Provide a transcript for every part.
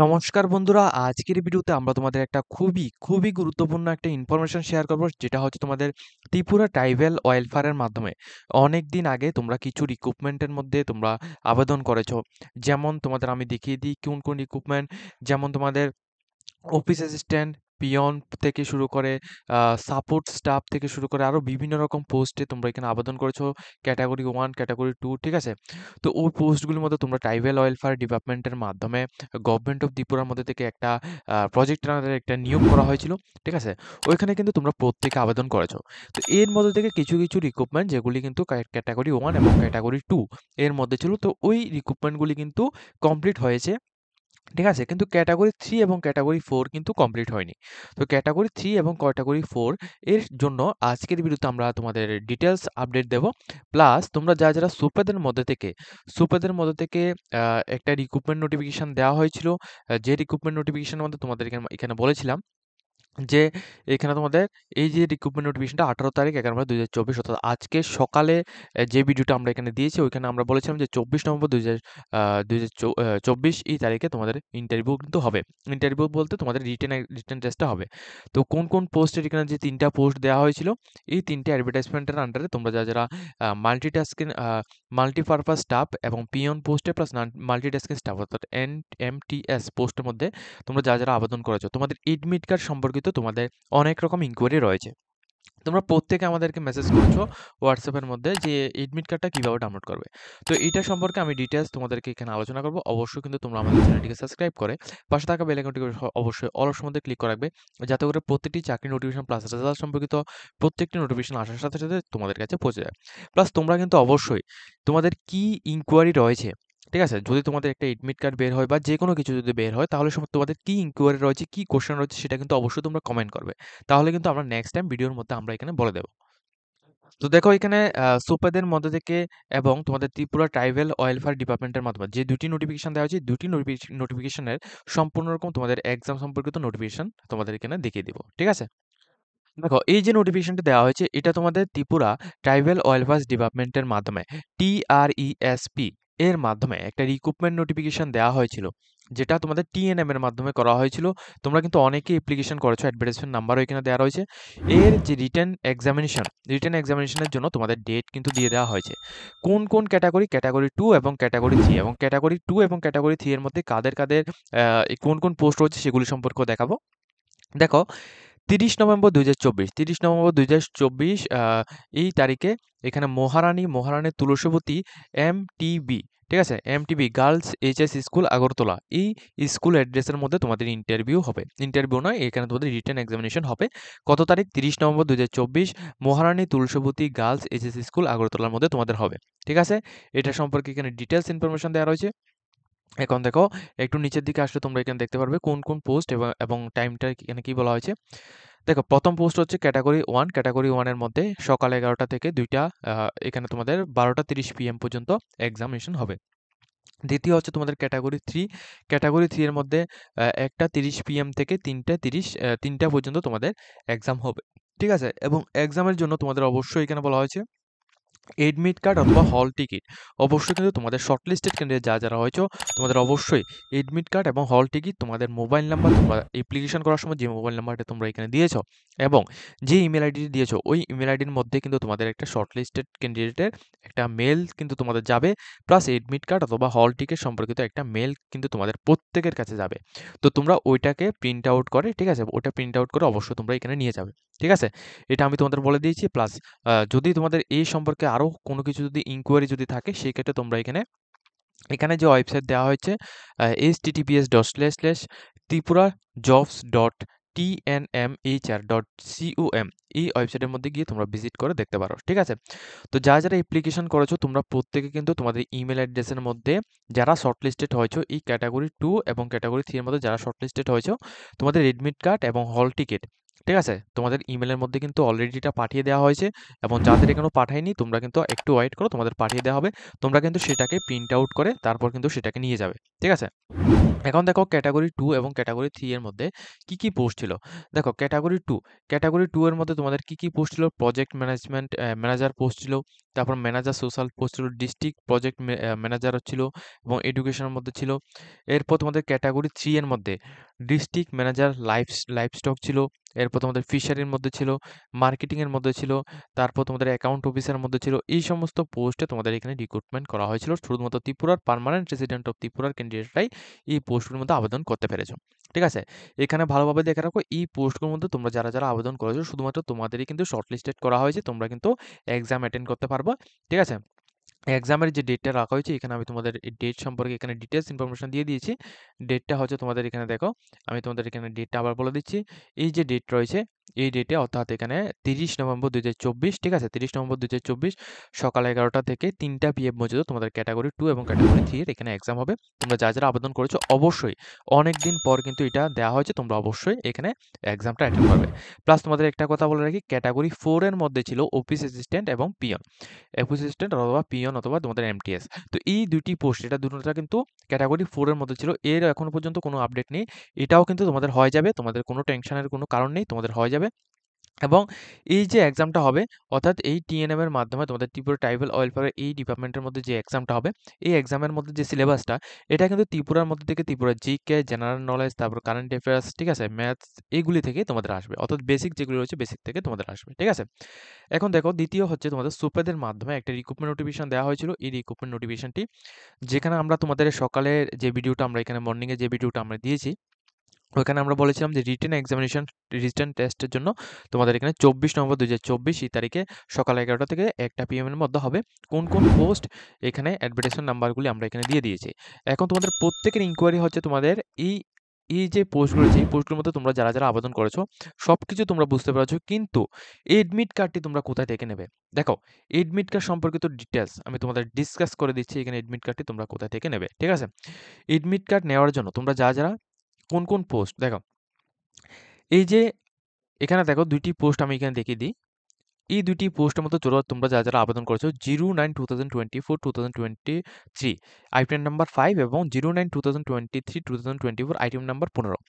নমস্কার বন্ধুরা, আজকের ভিডিওতে আমরা তোমাদের একটা খুবই গুরুত্বপূর্ণ একটা ইনফরমেশন শেয়ার করব, যেটা হচ্ছে তোমাদের ত্রিপুরা ট্রাইবাল ওয়েলফেয়ারের মাধ্যমে অনেক দিন আগে তোমরা কিছু রিক্রুটমেন্টের মধ্যে তোমরা আবেদন করেছো। যেমন তোমাদের আমি দেখিয়ে দিই কোন কোন রিক্রুটমেন্ট। যেমন তোমাদের অফিস অ্যাসিস্ট্যান্ট, পিয়ন থেকে শুরু করে সাপোর্ট স্টাফ থেকে শুরু করে আরও বিভিন্ন রকম পোস্টে তোমরা এখানে আবেদন করেছো। ক্যাটাগরি 1, ক্যাটাগরি 2, ঠিক আছে? তো ওই পোস্টগুলির মধ্যে তোমরা ট্রাইবাল ওয়েলফেয়ার ডিপার্টমেন্টের মাধ্যমে গভর্নমেন্ট অফ ত্রিপুরার মধ্যে থেকে একটা প্রজেক্ট রানারের একটা নিয়োগ করা হয়েছিল, ঠিক আছে? ওইখানে কিন্তু তোমরা প্রত্যেকে আবেদন করেছো। তো এর মধ্যে থেকে কিছু রিক্রুটমেন্ট যেগুলি কিন্তু ক্যাটাগরি 1 এবং ক্যাটাগরি 2 এর মধ্যে ছিল, তো ওই রিক্রুটমেন্টগুলি কিন্তু কমপ্লিট হয়েছে, ঠিক আছে? কিন্তু ক্যাটাগরি 3 এবং ক্যাটাগরি 4 কিন্তু কমপ্লিট হয়নি। তো ক্যাটাগরি 3 এবং ক্যাটাগরি 4 এর জন্য আজকের ভিডিওতে আমরা তোমাদের ডিটেইলস আপডেট দেব। প্লাস তোমরা যারা সুপেদের মধ্যে থেকে একটা রিক্রুটমেন্ট নোটিফিকেশন দেওয়া হয়েছিল। যে রিক্রুটমেন্ট নোটিফিকেশনের মধ্যে তোমাদের এখানে বলেছিলাম যে এখানে তোমাদের এই যে রিক্রুটমেন্ট নোটিফিকেশনটা 18 তারিখ 11/2024, অর্থাৎ আজকে সকালে যে ভিডিওটা আমরা এখানে দিয়েছি, ওইখানে আমরা বলেছিলাম যে 24 নভেম্বর 2024 এই তারিখে তোমাদের ইন্টারভিউ কিন্তু হবে। ইন্টারভিউ বলতে তোমাদের রিটেন টেস্টটা হবে। তো কোন কোন পোস্টের এখানে যে 3টা পোস্ট দেওয়া হয়েছিল, এই 3টে অ্যাডভার্টাইজমেন্টের আন্ডারে তোমরা যারা মাল্টিটাস্কিং মাল্টিপারপাস স্টাফ এবং পিয়ন পোস্টে প্লাস মাল্টিটাস্কিং স্টাফ অর্থাৎ এমটিএস পোস্টের মধ্যে তোমরা যারা আবেদন করেছো, তোমাদের এডমিট কার্ড সম্পর্কিত তোমাদের অনেক রকম ইনকোয়ারি রয়েছে। তোমরা প্রত্যেকে আমাদেরকে মেসেজ করেছো হোয়াটসঅ্যাপের মধ্যে যে এডমিট কার্ডটা কিভাবে ডাউনলোড করবে। তো এটা সম্পর্কে আমি ডিটেইলস তোমাদেরকে এখানে আলোচনা করব। অবশ্যই কিন্তু তোমরা আমাদের চ্যানেলটিকে সাবস্ক্রাইব করে পাশে থাকা বেল আইকনটিকে অবশ্যই অল অপশন মধ্যে ক্লিক করে রাখবে, যাতে করে প্রত্যেকটি চাকরি নোটিফিকেশন প্লাস রেজাল্ট সম্পর্কিত প্রত্যেকটি নোটিফিকেশন আসার সাথে তোমাদের কাছে পৌঁছে যায়। প্লাস তোমরা কিন্তু অবশ্যই তোমাদের কি ইনকোয়ারি রয়েছে, ঠিক আছে? যদি তোমাদের একটা এডমিট কার্ড বের হয় বা যেকোনো কিছু যদি বের হয়, তাহলে তোমাদের কি ইনকোয়ারি রয়েছে, কি কোশ্চেন রয়েছে, সেটা কিন্তু অবশ্যই তোমরা কমেন্ট করবে। তাহলে কিন্তু আমরা নেক্সট টাইম ভিডিওর মধ্যে আমরা এখানে বলে দেব। তো দেখো এখানে সুপেদের মধ্যে থেকে এবং তোমাদের ত্রিপুরা ট্রাইবাল ওয়েলফেয়ার ডিপার্টমেন্টের মাধ্যমে যে 2টি নোটিফিকেশন দেওয়া হয়েছে, 2টি নোটিফিকেশনের সম্পূর্ণ রকম তোমাদের এক্সাম সম্পর্কিত নোটিফিকেশন তোমাদের এখানে দেখিয়ে দিব, ঠিক আছে? দেখো এই যে নোটিফিকেশনটা দেওয়া হয়েছে, এটা তোমাদের ত্রিপুরা ট্রাইবাল ওয়েলফেয়ার ডিপার্টমেন্টের মাধ্যমে টিআরইএসপি এর মাধ্যমে একটা রিক্রুটমেন্ট নোটিফিকেশন দেওয়া হয়েছিল, যেটা তোমাদের টিএনএম এর মাধ্যমে করা হয়েছিল। তোমরা কিন্তু অনেকে অ্যাপ্লিকেশন করেছো, অ্যাডভার্টাইজমেন্ট নাম্বারও এখানে দেওয়া রয়েছে। এর যে রিটেন এক্সামিনেশনের জন্য তোমাদের ডেট কিন্তু দিয়ে দেওয়া হয়েছে। কোন কোন ক্যাটাগরি, ক্যাটাগরি 2 এবং ক্যাটাগরি 3, এবং ক্যাটাগরি 2 এবং ক্যাটাগরি 3 এর মধ্যে কাদের কোন কোন পোস্ট রয়েছে সেগুলি সম্পর্কেও দেখাবো। দেখো 30 নভেম্বর 2024 এই তারিখে এখানে মহারানী তুলসীবতী এমটিবি, ঠিক আছে? MTB girls HS school Agartala, এই স্কুল অ্যাড্রেসের মধ্যে তোমাদের ইন্টারভিউ হবে। ইন্টারভিউ নয়, এখানে তোমাদের রিটেন এক্সামিনেশন হবে। কত তারিখ? 30 নভেম্বর 2024 মহারানী তুলসীবতী গার্লস এইচএস স্কুল আগরতলার মধ্যে তোমাদের হবে, ঠিক আছে? এটা সম্পর্কে এখানে ডিটেলস ইনফরমেশন দেওয়া রয়েছে। এখন দেখো একটু নিচের দিকে আসলে তোমরা এখানে দেখতে পারবে কোন কোন পোস্ট এবং টাইমটা এখানে কি বলা হয়েছে। দেখো প্রথম পোস্ট হচ্ছে ক্যাটাগরি 1। ক্যাটাগরি 1 এর মধ্যে সকাল 11টা থেকে 2টা এখানে তোমাদের 12:30 PM পর্যন্ত এক্সামিনেশন হবে। দ্বিতীয় হচ্ছে তোমাদের ক্যাটাগরি 3। ক্যাটাগরি 3 এর মধ্যে 1:30 PM থেকে 3টা পর্যন্ত তোমাদের এক্সাম হবে, ঠিক আছে? এবং এক্সামের জন্য তোমাদের অবশ্যই এখানে বলা হয়েছে এডমিট কার্ড অথবা হল টিকিট। অবশ্যই কিন্তু তোমাদের শর্টলিস্টেড ক্যান্ডিডেট যারা হয়েছো, তোমাদের অবশ্যই এডমিট কার্ড এবং হল টিকিট, তোমাদের মোবাইল নাম্বার, তোমরা অ্যাপ্লিকেশন করার সময় যে মোবাইল নাম্বারটা তোমরা এখানে দিয়েছো এবং যে ইমেল আইডি দিয়েছো, ওই ইমেল আইডির মধ্যে কিন্তু তোমাদের একটা শর্টলিস্টেড ক্যান্ডিডেটের একটা মেল কিন্তু তোমাদের যাবে, প্লাস এডমিট কার্ড অথবা হল টিকিট সম্পর্কিত একটা মেল কিন্তু তোমাদের প্রত্যেকের কাছে যাবে। তো তোমরা ওইটাকে প্রিন্ট আউট করে, ঠিক আছে? ওটা প্রিন্ট আউট করে অবশ্যই তোমরা এখানে নিয়ে যাবে, ঠিক আছে? এটা আমি তোমাদের বলে দিয়েছি। প্লাস যদি তোমাদের এই সম্পর্কে আরও কোনো কিছু যদি ইনকোয়ারি যদি থাকে, সেক্ষেত্রে তোমরা এখানে যে ওয়েবসাইট দেওয়া হয়েছে https://tripurajobs.tnmhr.com, এই ওয়েবসাইটের মধ্যে গিয়ে তোমরা ভিজিট করে দেখতে পারো, ঠিক আছে? তো যারা অ্যাপ্লিকেশন করেছো, তোমরা প্রত্যেকে কিন্তু তোমাদের ইমেল অ্যাড্রেসের মধ্যে যারা শর্টলিস্টেড হয়েছো, এই ক্যাটাগরি 2 এবং ক্যাটাগরি 3 এর মধ্যে যারা শর্টলিস্টেড হয়েছো, তোমাদের এডমিট কার্ড এবং হল টিকিট, ঠিক আছে? তোমাদের ইমেলের মধ্যে কিন্তু অলরেডি এটা পাঠিয়ে দেওয়া হয়েছে, এবং যাদের এখনো পাঠায়নি তোমরা কিন্তু একটু ওয়েট করো, তোমাদের পাঠিয়ে দেওয়া হবে। তোমরা কিন্তু সেটাকে প্রিন্ট আউট করে তারপর কিন্তু সেটাকে নিয়ে যাবে, ঠিক আছে? এখন দেখো ক্যাটাগরি 2 এবং ক্যাটাগরি 3 এর মধ্যে কি পোস্ট ছিল। দেখো ক্যাটাগরি 2 এর মধ্যে তোমাদের কি পোস্ট ছিল? প্রজেক্ট ম্যানেজার পোস্ট ছিল, তারপর ম্যানেজার সোশ্যাল পোস্ট ছিল, ডিস্ট্রিক্ট প্রজেক্ট ম্যানেজার ছিল এবং এডুকেশনের মধ্যে ছিল। এরপর তোমাদের ক্যাটাগরি 3 এর মধ্যে ডিস্ট্রিক্ট ম্যানেজার লাইভস্টক ছিল। এরপর তোমাদের ফিশারির মধ্যে ছিল, মার্কেটিংয়ের মধ্যে ছিল, তারপর তোমাদের অ্যাকাউন্ট অফিসারের মধ্যে ছিল। এই সমস্ত পোস্টে তোমাদের এখানে রিক্রুটমেন্ট করা হয়েছিল। শুধুমাত্র ত্রিপুরার পার্মানেন্ট রেসিডেন্ট অফ ত্রিপুরার ক্যান্ডিডেটরাই এই পোস্টগুলোর মধ্যে আবেদন করতে পেরেছো। ঠিক আছে? এখানে ভালোভাবে দেখে রাখো, এই পোস্টগুলোর মধ্যে তোমরা যারা আবেদন করেছো শুধুমাত্র তোমাদেরই কিন্তু শর্টলিস্টেড করা হয়েছে। তোমরা কিন্তু এক্সাম অ্যাটেন্ড করতে পারবা। ঠিক আছে? এক্সামের যে ডেটটা রাখা হয়েছে এখানে আমি তোমাদের এই ডেট সম্পর্কে এখানে ডিটেলস ইনফরমেশন দিয়ে দিয়েছি। ডেটটা হচ্ছে তোমাদের এখানে দেখো, আমি তোমাদের এখানে ডেটটা আবার বলে দিচ্ছি। এই যে ডেট রয়েছে এই ডেটে অর্থাৎ এখানে 30 নভেম্বর 2024, ঠিক আছে? 30 নভেম্বর 2024 সকাল 11টা থেকে 3টা PM পর্যন্ত তোমাদের ক্যাটাগরি 2 এবং ক্যাটাগরি 3 এর এখানে এক্সাম হবে। তোমরা যারা আবেদন করেছো অবশ্যই অনেক দিন পর কিন্তু এটা দেওয়া হয়েছে, তোমরা অবশ্যই এখানে এক্সামটা অ্যাটেন্ড করবে। প্লাস তোমাদের একটা কথা বলে রাখি, ক্যাটাগরি 4 এর মধ্যে ছিল অফিস অ্যাসিস্ট্যান্ট এবং পিয়ন। অ্যাসিস্ট্যান্ট অথবা পিয়ন অথবা তোমাদের MTS। তো এই দুটি পোস্ট, এটা দুটোটা কিন্তু ক্যাটাগরি 4 এর মধ্যে ছিল। এর এখনো পর্যন্ত কোনো আপডেট নেই। এটাও কিন্তু তোমাদের হয়ে যাবে। তোমাদের কোনো টেনশনের কোনো কারণ নেই। তোমাদের হয়ে যাবে। এবং এই যে এক্সামটা হবে অর্থাৎ এই TNM এর মাধ্যমে তোমাদের ত্রিপুরা ট্রাইবাল ওয়েলফেয়ার এই ডিপার্টমেন্টের মধ্যে যে এক্সামটা হবে, এই এক্সামের মধ্যে যে সিলেবাসটা এটা কিন্তু ত্রিপুরার মধ্যে থেকে ত্রিপুরা জিকে, জেনারেল নলেজ, তারপর কারেন্ট অ্যাফেয়ার্স, ঠিক আছে? ম্যাথস, এগুলি থেকে তোমাদের আসবে। অর্থাৎ বেসিক যেগুলো রয়েছে বেসিক থেকে তোমাদের আসবে। ঠিক আছে? এখন দেখো, দ্বিতীয় হচ্ছে তোমাদের সুপেদের মাধ্যমে একটা রিক্রুটমেন্ট নোটিফিকেশন দেওয়া হয়েছিল। এই রিক্রুটমেন্ট নোটিফিকেশনটি যেখানে আমরা তোমাদের সকালের যে ভিডিওটা আমরা এখানে মর্নিংয়ে যে ভিডিওটা আমরা দিয়েছি ওখানে আমরা বলেছিলাম যে রিটেন টেস্টের জন্য তোমাদের এখানে 24 নভেম্বর 2024 এই তারিখে সকাল 11টা থেকে 1টা PM এর মধ্যে হবে। কোন কোন পোস্ট, এখানে অ্যাডভার্টাইজমেন্ট নাম্বারগুলি আমরা এখানে দিয়ে দিয়েছি। এখন তোমাদের প্রত্যেকের ইনকোয়ারি হচ্ছে তোমাদের এই এই যে পোস্টগুলো রয়েছে এই পোস্টগুলোর মধ্যে তোমরা যারা আবেদন করেছো সবকিছু তোমরা বুঝতে পেরেছো, কিন্তু এডমিট কার্ডটি তোমরা কোথায় থেকে নেবে? দেখো, এডমিট কার্ড সম্পর্কিত ডিটেলস আমি তোমাদের ডিসকাস করে দিচ্ছি। এখানে এডমিট কার্ডটি তোমরা কোথায় থেকে নেবে। ঠিক আছে? এডমিট কার্ড নেওয়ার জন্য তোমরা যারা কোন পোস্ট দেখো, এই যে এখানে দেখো 2টি পোস্ট আমি এখানে দেখিয়ে দিই। এই 2টি পোস্টের মধ্যে তোমরা যারা আবেদন করেছো 09/2024-2023 আইটেম নাম্বার 5 এবং 09/2023-2024 আইটেম নাম্বার 15।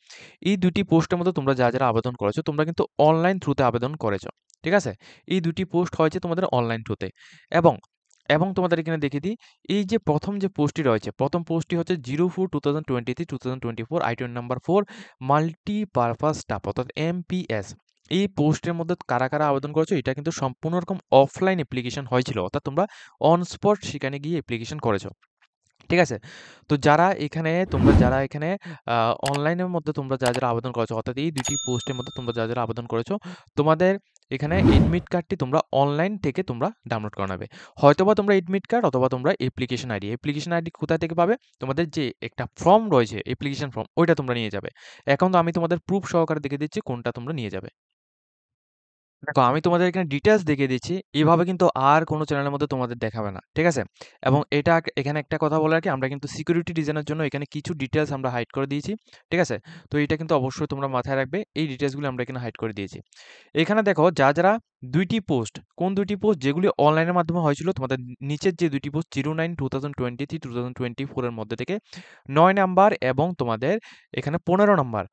এই 2টি পোস্টের মধ্যে তোমরা যারা আবেদন করেছো তোমরা কিন্তু অনলাইন থ্রুতে আবেদন করেছো। ঠিক আছে? এই 2টি পোস্ট হয়েছে তোমাদের অনলাইন থ্রুতে। এবং এবং তোমাদের এখানে দেখিয়ে দিই, এই যে প্রথম যে পোস্টটি রয়েছে, প্রথম পোস্টটি হচ্ছে 04/2023-2024 আইটেম নাম্বার 4 মাল্টিপারপাস স্টাফ অর্থাৎ MPS। এই পোস্টের মধ্যে কারা আবেদন করেছো এটা কিন্তু সম্পূর্ণ রকম অফলাইন অ্যাপ্লিকেশন হয়েছিল, অর্থাৎ তোমরা অন স্পট সেখানে গিয়ে অ্যাপ্লিকেশন করেছো। ঠিক আছে? তো যারা এখানে অনলাইনের মধ্যে তোমরা যারা আবেদন করেছো অর্থাৎ এই 2টি পোস্টের মধ্যে তোমরা যারা আবেদন করেছো তোমাদের এখানে এডমিট কার্ডটি তোমরা অনলাইন থেকে তোমরা ডাউনলোড করে নেবে। হয়তোবা তোমরা এডমিট কার্ড অথবা তোমরা অ্যাপ্লিকেশন আইডি কোথা থেকে পাবে? তোমাদের যে একটা ফর্ম রয়েছে অ্যাপ্লিকেশন ফর্ম ওইটা তোমরা নিয়ে যাবে। এখন তো আমি তোমাদের প্রুফ সহকারে দেখিয়ে দিচ্ছি কোনটা তোমরা নিয়ে যাবে। দেখো, আমি তোমাদের এখানে ডিটেইলস দেখিয়ে দিচ্ছি। এভাবে কিন্তু আর কোনো চ্যানেলের মধ্যে তোমাদের দেখাবে না। ঠিক আছে? এবং এখানে একটা কথা বলে রাখি, আমরা কিন্তু সিকিউরিটি রিজনের জন্য এখানে কিছু ডিটেইলস আমরা হাইড করে দিয়েছি। ঠিক আছে? তো এটা কিন্তু অবশ্যই তোমরা মাথায় রাখবে। এই ডিটেইলসগুলো আমরা এখানে হাইড করে দিয়েছি। এখানে দেখো যারা 2টি পোস্ট, কোন 2টি পোস্ট যেগুলি অনলাইনের মাধ্যমে হয়েছিল তোমাদের নিচের যে 2টি পোস্ট 09/2023-2024 এর মধ্যে থেকে 9 নাম্বার এবং তোমাদের এখানে 15 নাম্বার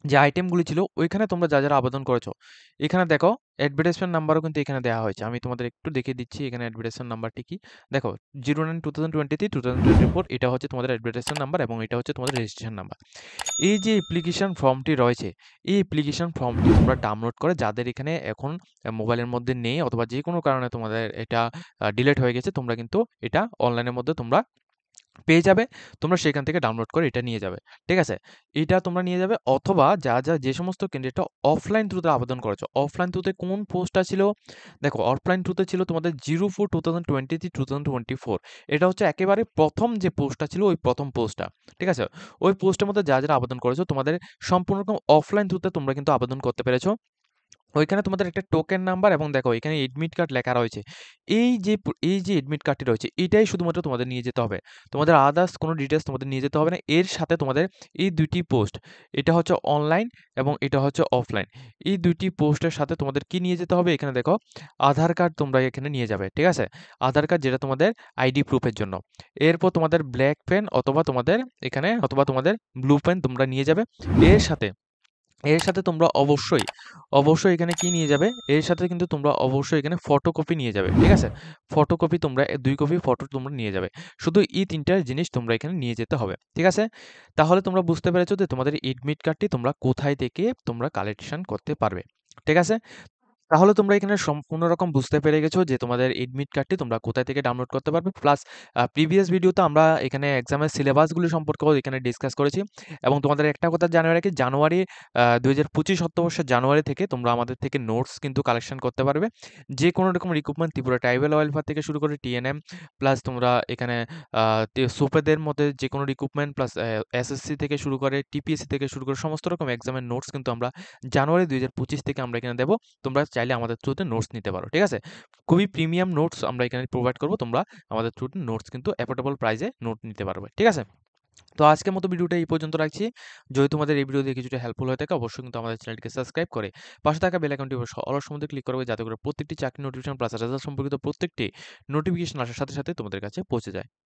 যে আইটেমগুলি ছিল ওইখানে তোমরা যারা আবেদন করেছো এখানে দেখো অ্যাডভার্টাইজমেন্ট নাম্বারও কিন্তু এখানে দেওয়া হয়েছে। আমি তোমাদের একটু দেখিয়ে দিচ্ছি এখানে অ্যাডভার্টাইজমেন্ট নাম্বারটি কি। দেখো 09/2023-2024 এটা হচ্ছে তোমাদের অ্যাডভার্টাইজমেন্ট নাম্বার এবং এটা হচ্ছে তোমাদের রেজিস্ট্রেশন নাম্বার। এই যে অ্যাপ্লিকেশন ফর্মটি রয়েছে এই অ্যাপ্লিকেশন ফর্মটি তোমরা ডাউনলোড করে, যাদের এখানে এখন মোবাইলের মধ্যে নেই অথবা যে কোনো কারণে তোমাদের এটা ডিলিট হয়ে গেছে, তোমরা কিন্তু এটা অনলাইনের মধ্যে তোমরা পেয়ে যাবে। তোমরা সেখান থেকে ডাউনলোড করে এটা নিয়ে যাবে। ঠিক আছে? এটা তোমরা নিয়ে যাবে, অথবা যে সমস্ত ক্যান্ডিডেটরা অফলাইন থ্রুতে আবেদন করেছো, অফলাইন থ্রুতে কোন পোস্টটা ছিল? দেখো, অফলাইন থ্রুতে ছিল তোমাদের 04/2023-2024। এটা হচ্ছে একেবারে প্রথম যে পোস্টটা ছিল ওই প্রথম পোস্টটা। ঠিক আছে? ওই পোস্টের মধ্যে যারা আবেদন করেছো তোমাদের সম্পূর্ণ রকম অফলাইন থ্রুতে তোমরা কিন্তু আবেদন করতে পেরেছো। ওইখানে তোমাদের একটা টোকেন নাম্বার এবং দেখো এখানে এডমিট কার্ড লেখা রয়েছে। এই যে এডমিট কার্ডটি রয়েছে এটাই শুধুমাত্র তোমাদের নিয়ে যেতে হবে। তোমাদের আদার্স কোনো ডিটেইলস তোমাদের নিয়ে যেতে হবে না। এর সাথে তোমাদের এই 2টি পোস্ট, এটা হচ্ছে অনলাইন এবং এটা হচ্ছে অফলাইন। এই 2টি পোস্টের সাথে তোমাদের কি নিয়ে যেতে হবে? এখানে দেখো আধার কার্ড তোমরা এখানে নিয়ে যাবে। ঠিক আছে? আধার কার্ড যেটা তোমাদের আইডি প্রুফের জন্য। এরপর তোমাদের ব্ল্যাক পেন অথবা তোমাদের ব্লু পেন তোমরা নিয়ে যাবে। এর সাথে এর সাথে তোমরা অবশ্যই এখানে কি নিয়ে যাবে? এর সাথে কিন্তু তোমরা অবশ্যই এখানে ফটোকপি নিয়ে যাবে। ঠিক আছে? ফটোকপি তোমরা ২ কপি ফটো তোমরা নিয়ে যাবে। শুধু এই ৩ টা জিনিস তোমরা এখানে নিয়ে যেতে হবে। ঠিক আছে? তাহলে তোমরা বুঝতে পেরেছো যে তোমাদের এডমিট কার্ডটি তোমরা কোথায় থেকে তোমরা কালেকশন করতে পারবে। ঠিক আছে? তাহলে তোমরা এখানে সম্পূর্ণ রকম বুঝতে পেরে গেছো যে তোমাদের এডমিট কার্ডটি তোমরা কোথায় থেকে ডাউনলোড করতে পারবে। প্লাস প্রিভিয়াস ভিডিওতে আমরা এখানে এক্সামের সিলেবাসগুলো সম্পর্কেও এখানে ডিসকাস করেছি এবং তোমাদের একটা কথা জানিয়ে রাখি জানুয়ারি ২০২৫ অর্থবর্ষের জানুয়ারি থেকে তোমরা আমাদের থেকে নোটস কিন্তু কালেকশন করতে পারবে। যে কোনো রকম রিক্রুটমেন্ট ত্রিপুরা ট্রাইবাল ওয়েলফেয়ার থেকে শুরু করে টিএনএম প্লাস তোমরা এখানে সুপেদের মধ্যে যে কোনো রিক্রুটমেন্ট প্লাস এসএসসি থেকে শুরু করে টিপিএসসি থেকে শুরু করে সমস্ত রকম এক্সামের নোটস কিন্তু আমরা জানুয়ারি ২০২৫ থেকে আমরা এখানে দেব। তোমরা চাইলে আমাদের থ্রুতে নোটস নিতে পারো। ঠিক আছে? খুবই প্রিমিয়াম নোটস আমরা এখানে প্রোভাইড করব। তোমরা আমাদের থ্রুতে নোটস কিন্তু অ্যাফোর্ডেবল প্রাইসে নোট নিতে পারবে। ঠিক আছে? তো আজকের মতো ভিডিওটা এই পর্যন্ত রাখছি। যদি তোমাদের এই ভিডিও দিয়ে কিছুটা হেল্পফুল হয়ে থাকে অবশ্যই কিন্তু আমাদের চ্যানেলটিকে সাবস্ক্রাইব করে পাশে থাকা বেল আইকনটি অলস মধ্যে ক্লিক করবে যাতে করে প্রত্যেকটি চাকরি নোটিফিকেশন প্লাস রেজাল্ট সম্পর্কিত প্রত্যেকটি নোটিফিকেশন আসার সাথে সাথে তোমাদের কাছে পৌঁছে যায়।